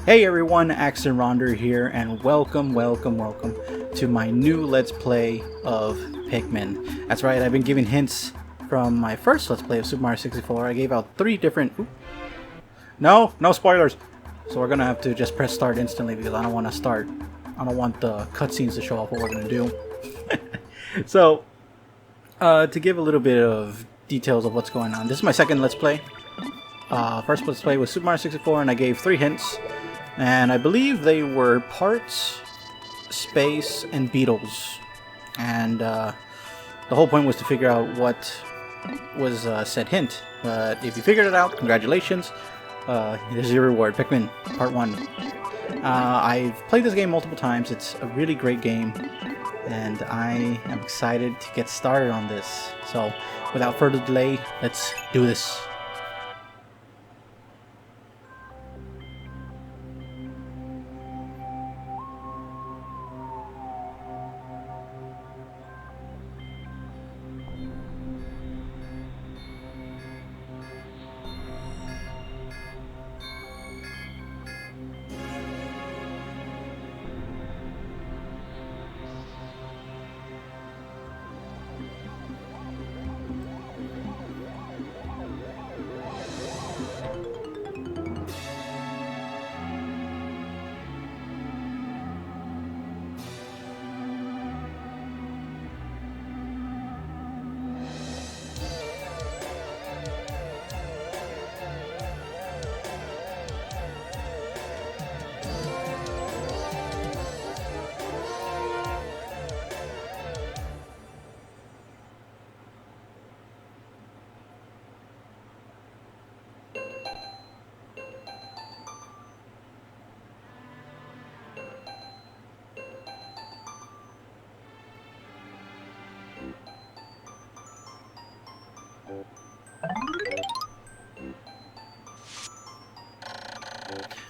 Hey everyone, Axon Ronder here, and welcome to my new Let's Play of Pikmin. That's right, I've been giving hints from my first Let's Play of Super Mario 64. I gave out 3 different... No spoilers! So we're gonna have to just press start instantly because I don't want to start. I don't want the cutscenes to show off what we're gonna do. So, to give a little bit of details of what's going on, this is my second Let's Play. First Let's Play was Super Mario 64, and I gave 3 hints. And I believe they were parts, space, and beetles. And the whole point was to figure out what was said hint. But if you figured it out, congratulations. Here's your reward, Pikmin, Part 1. I've played this game multiple times. It's a really great game. And I am excited to get started on this. So, without further delay, let's do this.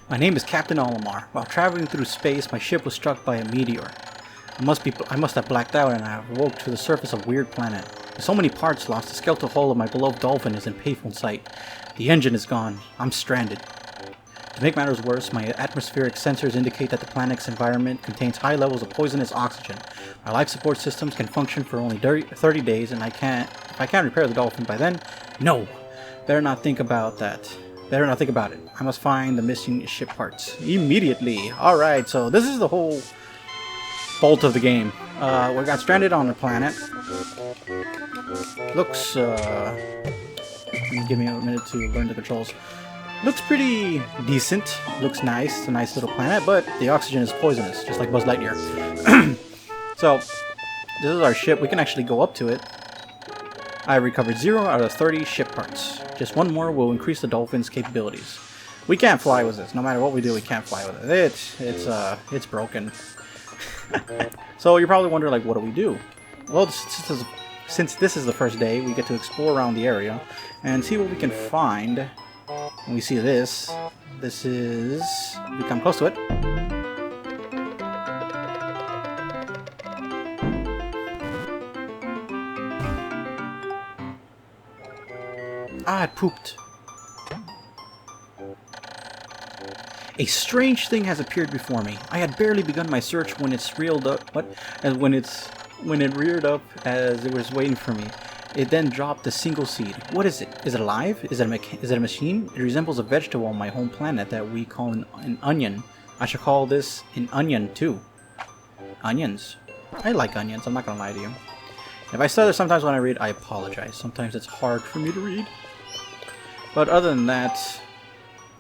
My name is Captain Olimar. While traveling through space, my ship was struck by a meteor. I must have blacked out and I awoke to the surface of a weird planet. With so many parts lost, the skeletal hull of my beloved dolphin is in painful sight. The engine is gone. I'm stranded. To make matters worse, my atmospheric sensors indicate that the planet's environment contains high levels of poisonous oxygen. My life support systems can function for only 30 days, and if I can't repair the dolphin by then, no! Better not think about that. Better not think about it. I must find the missing ship parts immediately. Alright, so this is the whole bolt of the game. We got stranded on a planet. Looks, give me a minute to learn the controls. Looks pretty decent. Looks nice. It's a nice little planet, but the oxygen is poisonous, just like Buzz Lightyear. So, this is our ship. We can actually go up to it. I recovered 0 out of 30 ship parts. Just one more will increase the dolphin's capabilities. We can't fly with this. No matter what we do, we can't fly with it. It's broken. So you're probably wondering, like, what do we do? Well, since this is the first day, we get to explore around the area and see what we can find. When we see this is... we come close to it. Ah, it pooped. A strange thing has appeared before me. I had barely begun my search when it's reeled up. When it reared up as it was waiting for me. It then dropped a single seed. What is it? Is it alive? Is it a machine? It resembles a vegetable on my home planet that we call an onion. I should call this an onion too. Onions. I like onions. I'm not gonna lie to you. If I stutter sometimes when I read, I apologize. Sometimes it's hard for me to read. But other than that...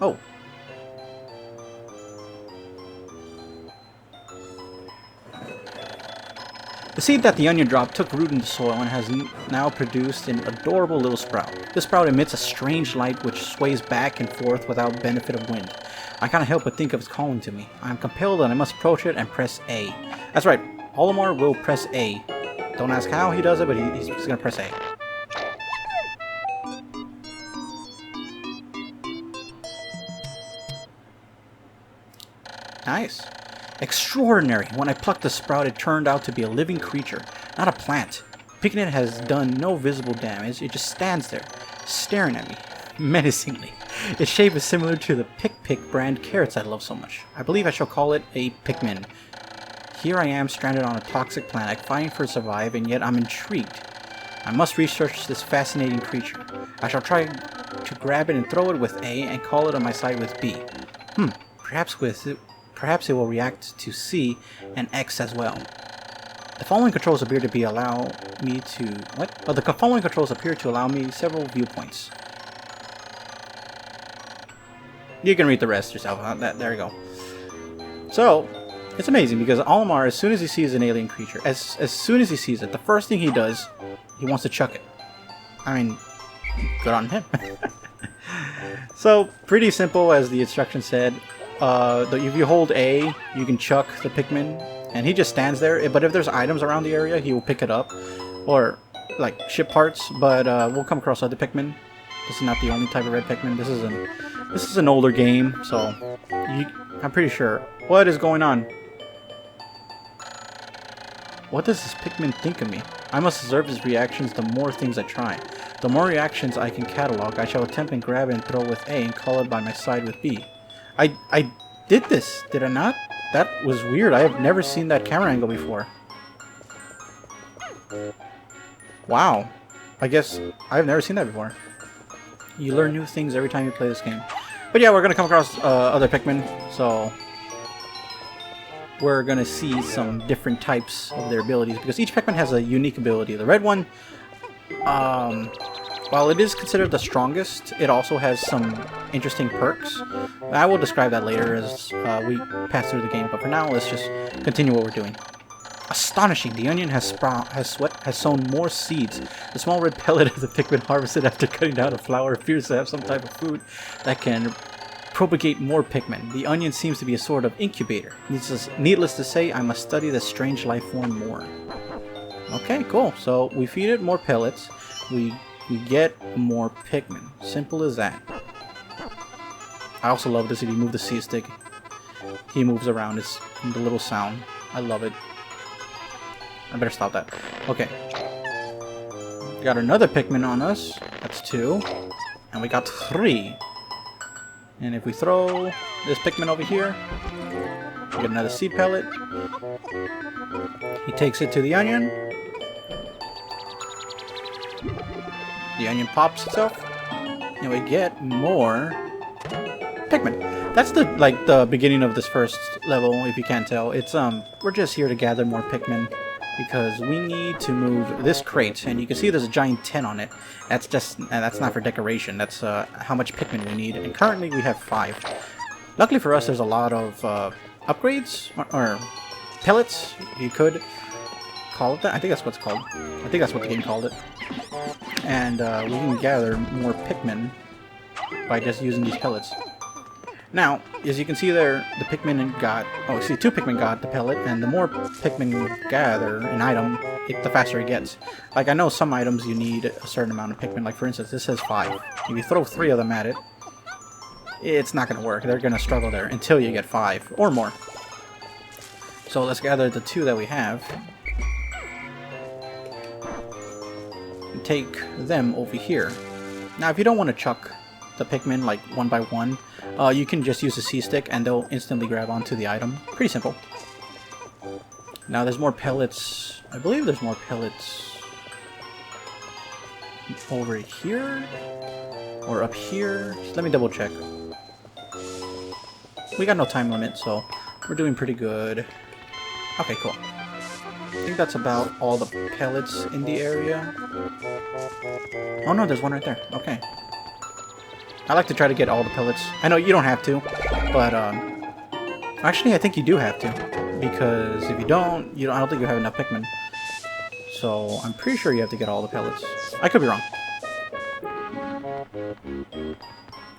Oh. The seed that the onion dropped took root in the soil and has now produced an adorable little sprout. This sprout emits a strange light which sways back and forth without benefit of wind. I can't help but think of it calling to me. I am compelled and I must approach it and press A. That's right, Olimar will press A. Don't ask how he does it, but he's going to press A. Nice. Extraordinary! When I plucked the sprout, it turned out to be a living creature, not a plant. Pikmin has done no visible damage, it just stands there, staring at me, menacingly. Its shape is similar to the Pick brand carrots I love so much. I believe I shall call it a Pikmin. Here I am stranded on a toxic planet, fighting for survive, and yet I'm intrigued. I must research this fascinating creature. I shall try to grab it and throw it with A and call it on my side with B. Perhaps it will react to C and X as well. The following controls appear to allow me several viewpoints. You can read the rest yourself. There you go. So, it's amazing because Olimar, as soon as he sees an alien creature, as soon as he sees it, the first thing he does, he wants to chuck it. I mean, good on him. So, pretty simple as the instruction said. If you hold A, you can chuck the Pikmin, and he just stands there. But if there's items around the area, he will pick it up. Or, like, ship parts, but we'll come across other Pikmin. This is not the only type of red Pikmin. This is an older game, so I'm pretty sure. What is going on? What does this Pikmin think of me? I must observe his reactions the more things I try. The more reactions I can catalog, I shall attempt and grab it and throw with A and call it by my side with B. I did this, did I not? That was weird. I have never seen that camera angle before. Wow. I guess I've never seen that before. You learn new things every time you play this game. But yeah, we're going to come across other Pikmin, so we're going to see some different types of their abilities, because each Pikmin has a unique ability. The red one, while it is considered the strongest, it also has some interesting perks. I will describe that later as we pass through the game, but for now, let's just continue what we're doing. Astonishing! The onion has sown more seeds. The small red pellet of the Pikmin harvested after cutting down a flower appears to have some type of food that can propagate more Pikmin. The onion seems to be a sort of incubator. Needless to say, I must study this strange life form more. Okay, cool. So we feed it more pellets. We get more Pikmin. Simple as that. I also love this. If you move the C stick, he moves around. It's the little sound. I love it. I better stop that. Okay. Got another Pikmin on us. That's 2. And we got 3. And if we throw this Pikmin over here, we get another seed pellet. He takes it to the onion. The onion pops itself. And we get more Pikmin. That's the beginning of this first level, if you can't tell. It's we're just here to gather more Pikmin, because we need to move this crate, and you can see there's a giant 10 on it. That's not for decoration. That's how much Pikmin we need, and currently we have 5. Luckily for us, there's a lot of upgrades or pellets. You could call it that. I think that's what it's called. I think that's what the game called it. And we can gather more Pikmin by just using these pellets. Now, as you can see there, the Pikmin got... Oh, see, 2 Pikmin got the pellet, and the more Pikmin gather an item, the faster it gets. Like, I know some items you need a certain amount of Pikmin. Like, for instance, this says 5. If you throw 3 of them at it, it's not going to work. They're going to struggle there until you get 5 or more. So let's gather the 2 that we have. And take them over here. Now, if you don't want to chuck the Pikmin, like, one by one, you can just use the C-stick and they'll instantly grab onto the item. Pretty simple. Now there's more pellets. I believe there's more pellets over here or up here. Let me double check. We got no time limit, so we're doing pretty good. Okay, cool. I think that's about all the pellets in the area. Oh no, there's one right there. Okay. I like to try to get all the pellets. I know you don't have to, but actually I think you do have to, because if you don't, I don't think you have enough Pikmin. So I'm pretty sure you have to get all the pellets. I could be wrong.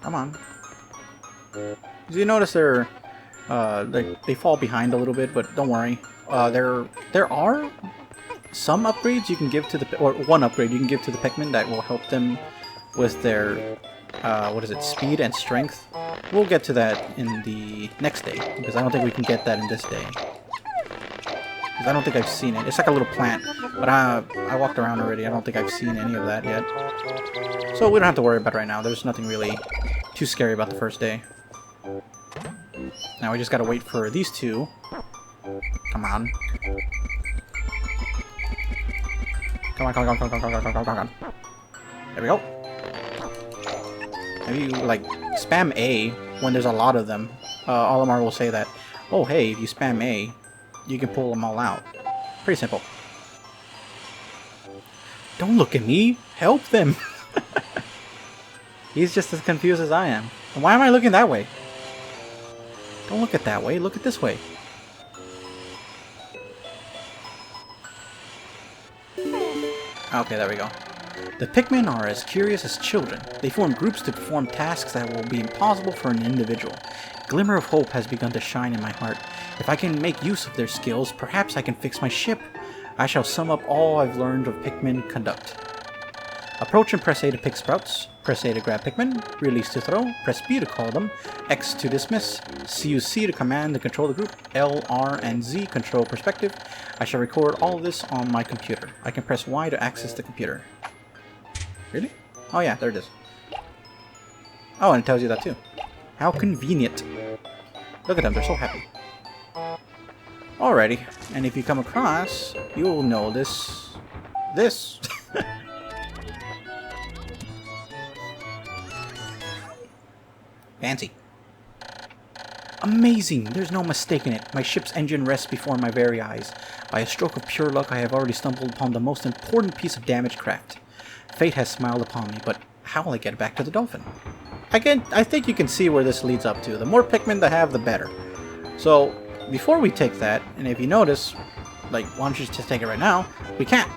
Come on. You notice they're they fall behind a little bit, but don't worry. There are some upgrades you can give to the, or one upgrade you can give to the Pikmin that will help them with their what is it, speed and strength. We'll get to that in the next day, because I don't think we can get that in this day. Because I don't think I've seen it. It's like a little plant, but I walked around already. I don't think I've seen any of that yet. So we don't have to worry about it right now. There's nothing really too scary about the first day. Now we just gotta wait for these two. Come on. Come on, come on, come on, come on, come on, come on, come on. There we go. Maybe you, like, spam A when there's a lot of them. Olimar will say that, oh, hey, if you spam A, you can pull them all out. Pretty simple. Don't look at me. Help them. He's just as confused as I am. And why am I looking that way? Don't look at that way. Look at this way. Okay, there we go. The Pikmin are as curious as children. They form groups to perform tasks that will be impossible for an individual. A glimmer of hope has begun to shine in my heart. If I can make use of their skills, perhaps I can fix my ship. I shall sum up all I've learned of Pikmin conduct. Approach and press A to pick sprouts. Press A to grab Pikmin. Release to throw. Press B to call them. X to dismiss. Use C to command and control the group. L, R, and Z control perspective. I shall record all of this on my computer. I can press Y to access the computer. Really? Oh yeah, there it is. Oh, and it tells you that too. How convenient. Look at them, they're so happy. Alrighty, and if you come across, you'll know this. Fancy. Amazing! There's no mistaking it. My ship's engine rests before my very eyes. By a stroke of pure luck, I have already stumbled upon the most important piece of damaged craft. Fate has smiled upon me, but how will I get back to the dolphin? I think you can see where this leads up to. The more Pikmin they have, the better. So, before we take that, and if you notice, like, why don't you just take it right now? We can't.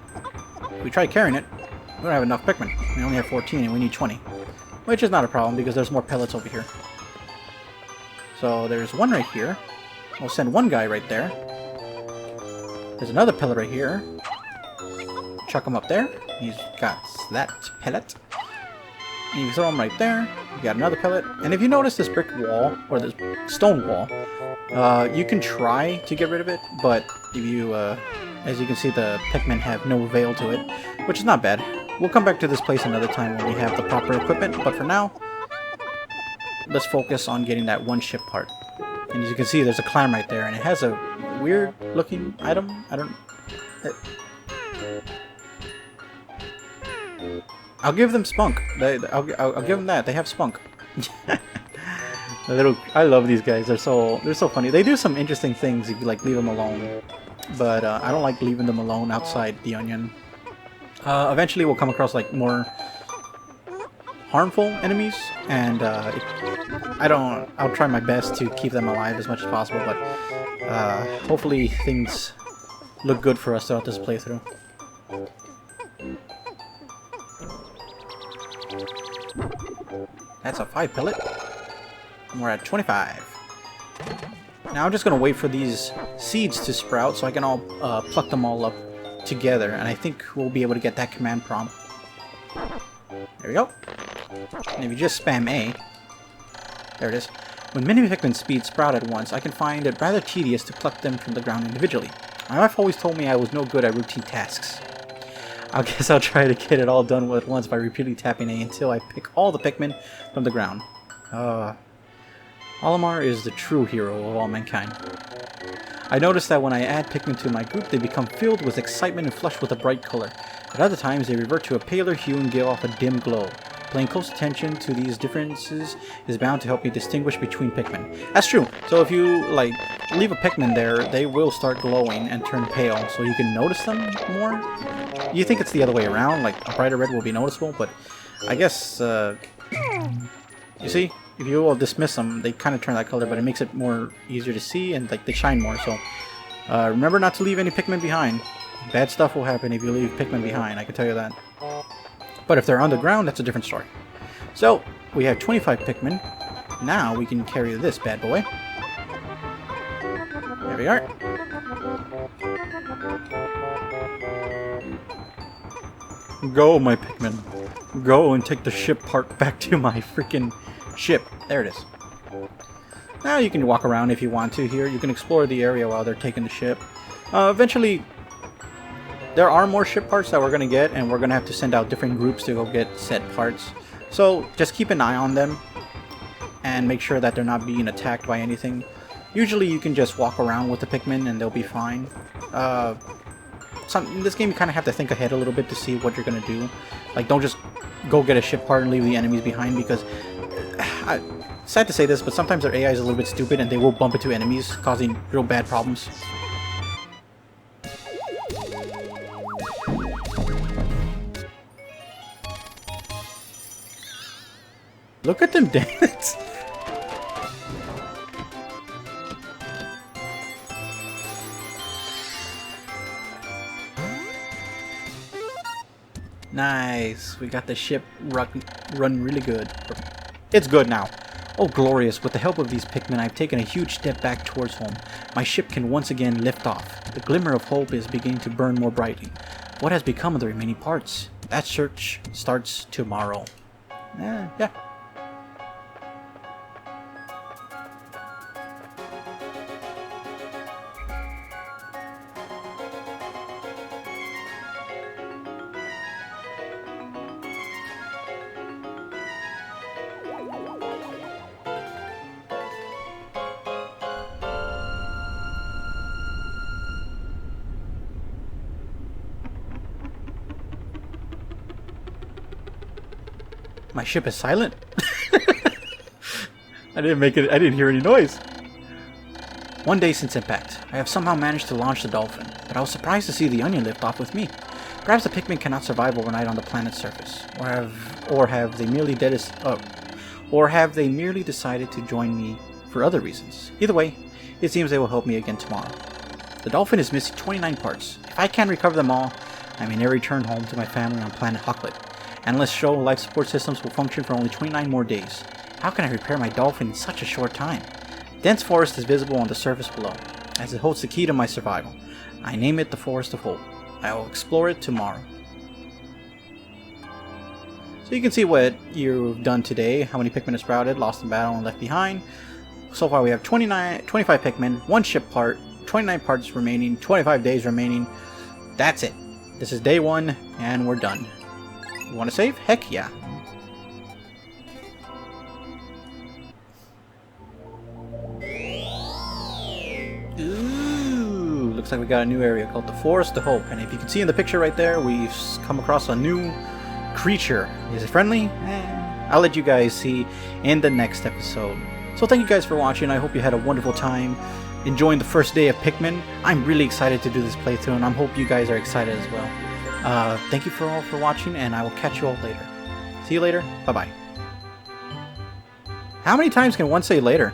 We tried carrying it. We don't have enough Pikmin. We only have 14 and we need 20. Which is not a problem because there's more pellets over here. So there's one right here. We'll send one guy right there. There's another pellet right here. Chuck him up there. He's got that pellet. And you throw him right there. You got another pellet. And if you notice this brick wall, or this stone wall, you can try to get rid of it, but if you, as you can see, the Pikmin have no avail to it, which is not bad. We'll come back to this place another time when we have the proper equipment, but for now, let's focus on getting that one ship part. And as you can see, there's a clam right there, and it has a weird looking item. I don't... I'll give them spunk. I'll give them that. They have spunk. I love these guys. They're so funny. They do some interesting things if you like leave them alone, but I don't like leaving them alone outside the onion. Eventually, we'll come across like more harmful enemies, and I'll try my best to keep them alive as much as possible. But hopefully, things look good for us throughout this playthrough. That's a 5 pellet. And we're at 25. Now I'm just going to wait for these seeds to sprout so I can all pluck them all up together. And I think we'll be able to get that command prompt. There we go. And if you just spam A, there it is. When many Pikmin speed sprout at once, I can find it rather tedious to pluck them from the ground individually. My wife always told me I was no good at routine tasks. I guess I'll try to get it all done at once by repeatedly tapping A until I pick all the Pikmin from the ground. Olimar is the true hero of all mankind. I noticed that when I add Pikmin to my group, they become filled with excitement and flushed with a bright color. At other times, they revert to a paler hue and give off a dim glow. Paying close attention to these differences is bound to help me distinguish between Pikmin. That's true. So if you, like, leave a Pikmin there, they will start glowing and turn pale, so you can notice them more. You think it's the other way around, like a brighter red will be noticeable, but I guess, you see, if you will dismiss them, they kind of turn that color, but it makes it more easier to see, and like they shine more, so remember not to leave any Pikmin behind. Bad stuff will happen if you leave Pikmin behind, I can tell you that. But if they're on the ground, that's a different story. So, we have 25 Pikmin. Now we can carry this bad boy. There we are. Go, my Pikmin. Go and take the ship part back to my freaking ship. There it is. Now you can walk around if you want to here. You can explore the area while they're taking the ship. Eventually, there are more ship parts that we're going to get, and we're going to have to send out different groups to go get said parts. So just keep an eye on them. and make sure that they're not being attacked by anything. Usually you can just walk around with the Pikmin and they'll be fine. In this game you kind of have to think ahead a little bit to see what you're going to do. Like, don't just go get a ship part and leave the enemies behind, because... sad to say this, but sometimes their AI is a little bit stupid and they will bump into enemies, causing real bad problems. Look at them dance! Nice! We got the ship run really good. It's good now. Oh, glorious. With the help of these Pikmin, I've taken a huge step back towards home. My ship can once again lift off. The glimmer of hope is beginning to burn more brightly. What has become of the remaining parts? That search starts tomorrow. Yeah. My ship is silent? I didn't hear any noise. One day since impact, I have somehow managed to launch the Dolphin, but I was surprised to see the Onion lift off with me. Perhaps the Pikmin cannot survive overnight on the planet's surface, or have they merely decided to join me for other reasons. Either way, it seems they will help me again tomorrow. The Dolphin is missing 29 parts. If I can recover them all, I may never return home to my family on planet Hucklet. Analysts show life support systems will function for only 29 more days. How can I repair my Dolphin in such a short time? Dense forest is visible on the surface below, as it holds the key to my survival. I name it the Forest of Hope. I will explore it tomorrow. So you can see what you've done today, how many Pikmin are sprouted, lost in battle, and left behind. So far we have 25 Pikmin, 1 ship part, 29 parts remaining, 25 days remaining. That's it. This is day 1, and we're done. You want to save? Heck yeah. Ooh, looks like we got a new area called the Forest of Hope. And if you can see in the picture right there, we've come across a new creature. Is it friendly? I'll let you guys see in the next episode. So thank you guys for watching. I hope you had a wonderful time enjoying the first day of Pikmin. I'm really excited to do this playthrough, and I hope you guys are excited as well. Thank you all for watching, and I will catch you all later. See you later. Bye-bye. How many times can one say later?